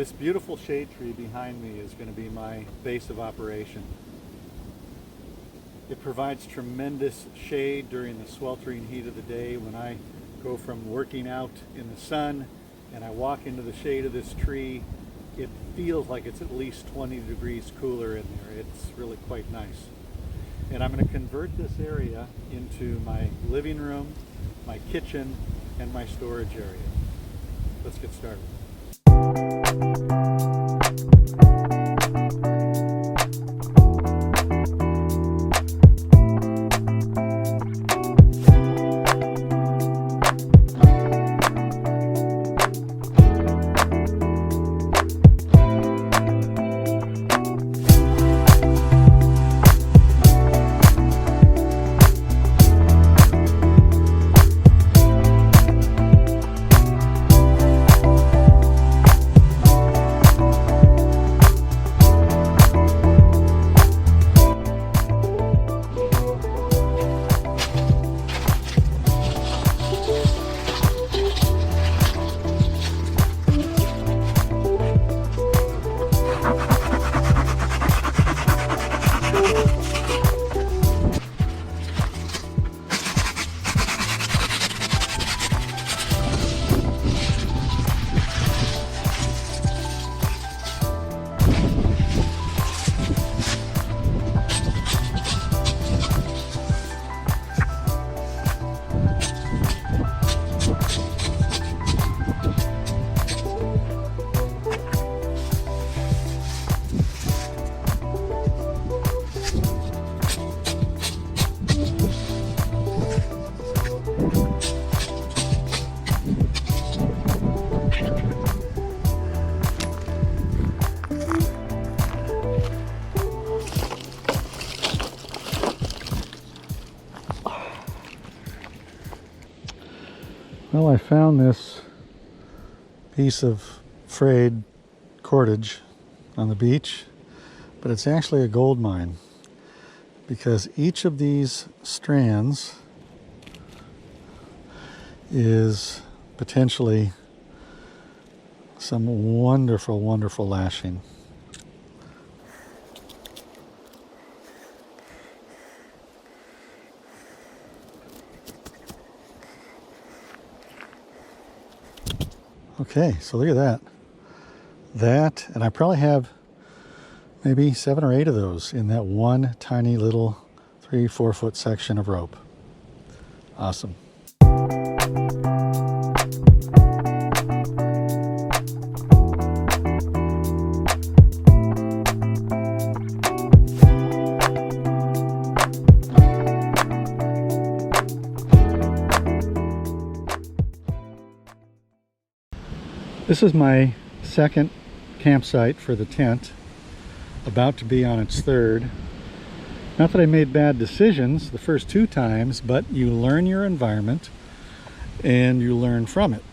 This beautiful shade tree behind me is going to be my base of operation. It provides tremendous shade during the sweltering heat of the day when I go from working out in the sun and I walk into the shade of this tree. It feels like it's at least 20 degrees cooler in there. It's really quite nice. And I'm going to convert this area into my living room, my kitchen, and my storage area. Let's get started. Well, I found this piece of frayed cordage on the beach, but it's actually a gold mine because each of these strands is potentially some wonderful, wonderful lashing. Okay, so look at that, and I probably have maybe 7 or 8 of those in that one tiny little 3-4 foot section of rope. Awesome. This is my second campsite for the tent, about to be on its third. Not that I made bad decisions the first 2 times, but you learn your environment and you learn from it.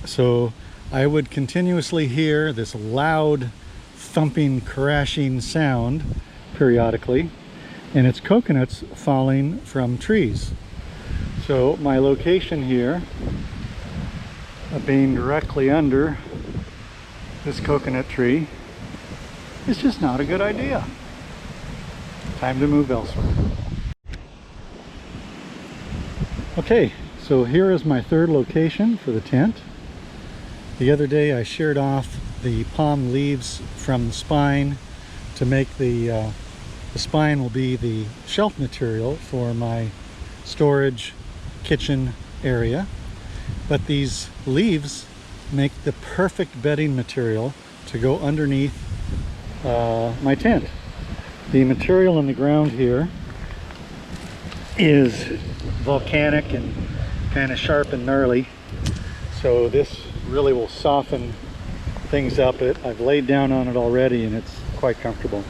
So I would continuously hear this loud thumping, crashing sound periodically, and it's coconuts falling from trees. So my location here, being directly under this coconut tree, is just not a good idea. Time to move elsewhere. Okay, so here is my third location for the tent. The other day I sheared off the palm leaves from the spine to make the spine will be the shelf material for my storage kitchen area. But these leaves make the perfect bedding material to go underneath my tent. The material in the ground here is volcanic and kind of sharp and gnarly, so this really will soften things up. I've laid down on it already and it's quite comfortable.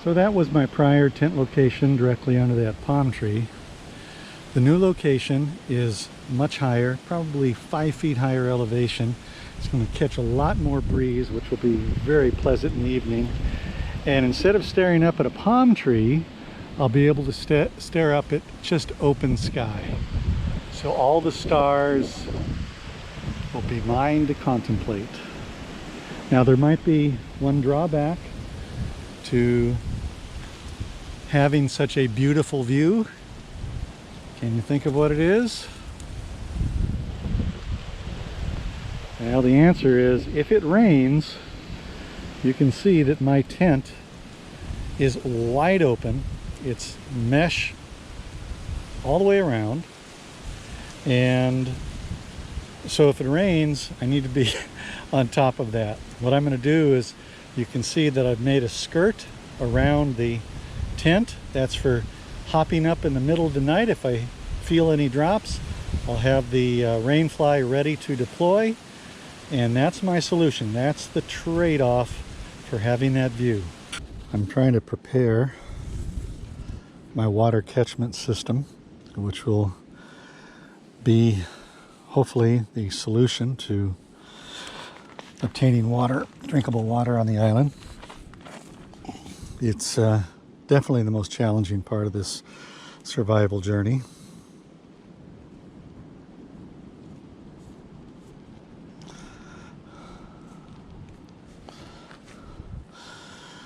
So that was my prior tent location directly under that palm tree. The new location is much higher, probably 5 feet higher elevation. It's going to catch a lot more breeze, which will be very pleasant in the evening. And instead of staring up at a palm tree, I'll be able to stare up at just open sky. So all the stars will be mine to contemplate. Now there might be one drawback to having such a beautiful view. Can you think of what it is? Well, the answer is if it rains, you can see that my tent is wide open. It's mesh all the way around, and so if it rains, I need to be on top of that. What I'm going to do is, you can see that I've made a skirt around the tent. That's for hopping up in the middle of the night. If I feel any drops, I'll have the rain fly ready to deploy, and that's my solution. That's the trade-off for having that view. I'm trying to prepare my water catchment system, which will be hopefully the solution to obtaining water, drinkable water on the island. It's definitely the most challenging part of this survival journey.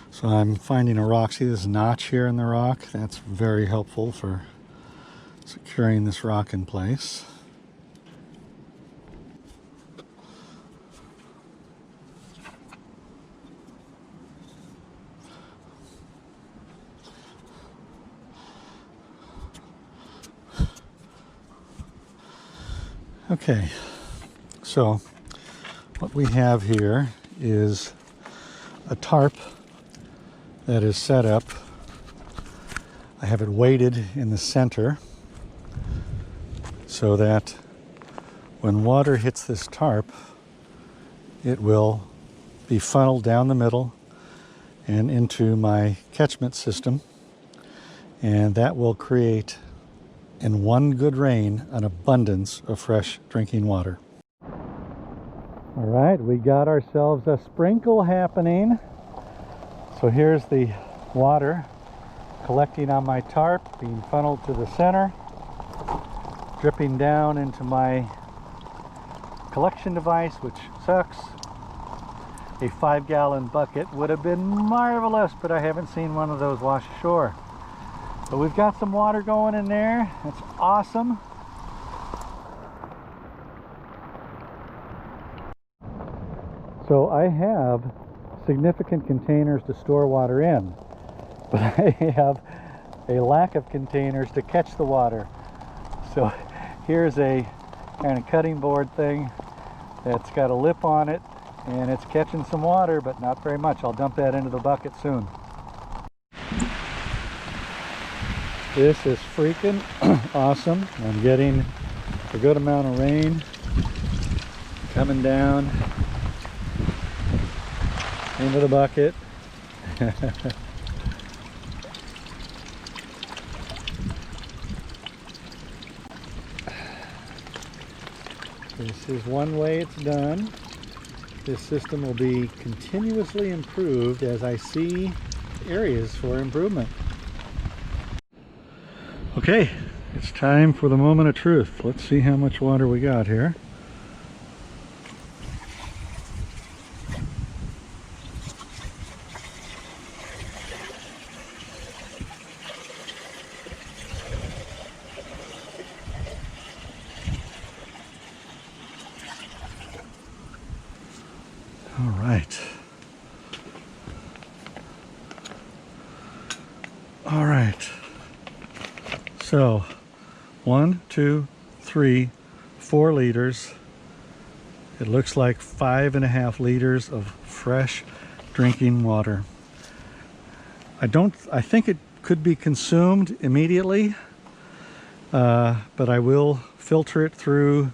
So I'm finding a rock. See this notch here in the rock? That's very helpful for securing this rock in place. Okay, so what we have here is a tarp that is set up. I have it weighted in the center so that when water hits this tarp, it will be funneled down the middle and into my catchment system, and that will create, in one good rain, an abundance of fresh drinking water. All right, we got ourselves a sprinkle happening. So here's the water collecting on my tarp, being funneled to the center, dripping down into my collection device, which sucks. A 5-gallon bucket would have been marvelous, but I haven't seen one of those wash ashore. But we've got some water going in there. That's awesome. So I have significant containers to store water in, but I have a lack of containers to catch the water. So here's a kind of cutting board thing that's got a lip on it, and it's catching some water, but not very much. I'll dump that into the bucket soon. This is freaking awesome. I'm getting a good amount of rain coming down into the bucket. This is one way it's done. This system will be continuously improved as I see areas for improvement. Okay, it's time for the moment of truth. Let's see how much water we got here. All right. All right. So 1, 2, 3, 4 liters. It looks like 5.5 liters of fresh drinking water. I think it could be consumed immediately, but I will filter it through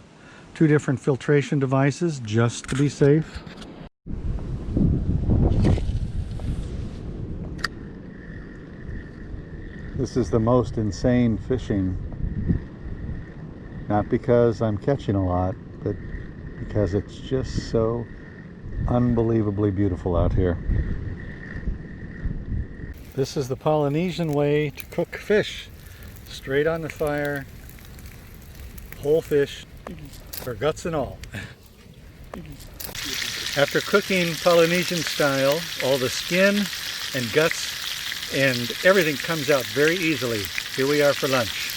2 different filtration devices just to be safe. This is the most insane fishing, not because I'm catching a lot, but because it's just so unbelievably beautiful out here. This is the Polynesian way to cook fish. Straight on the fire, whole fish, or guts and all. After cooking Polynesian style, all the skin and guts and everything comes out very easily. Here we are for lunch.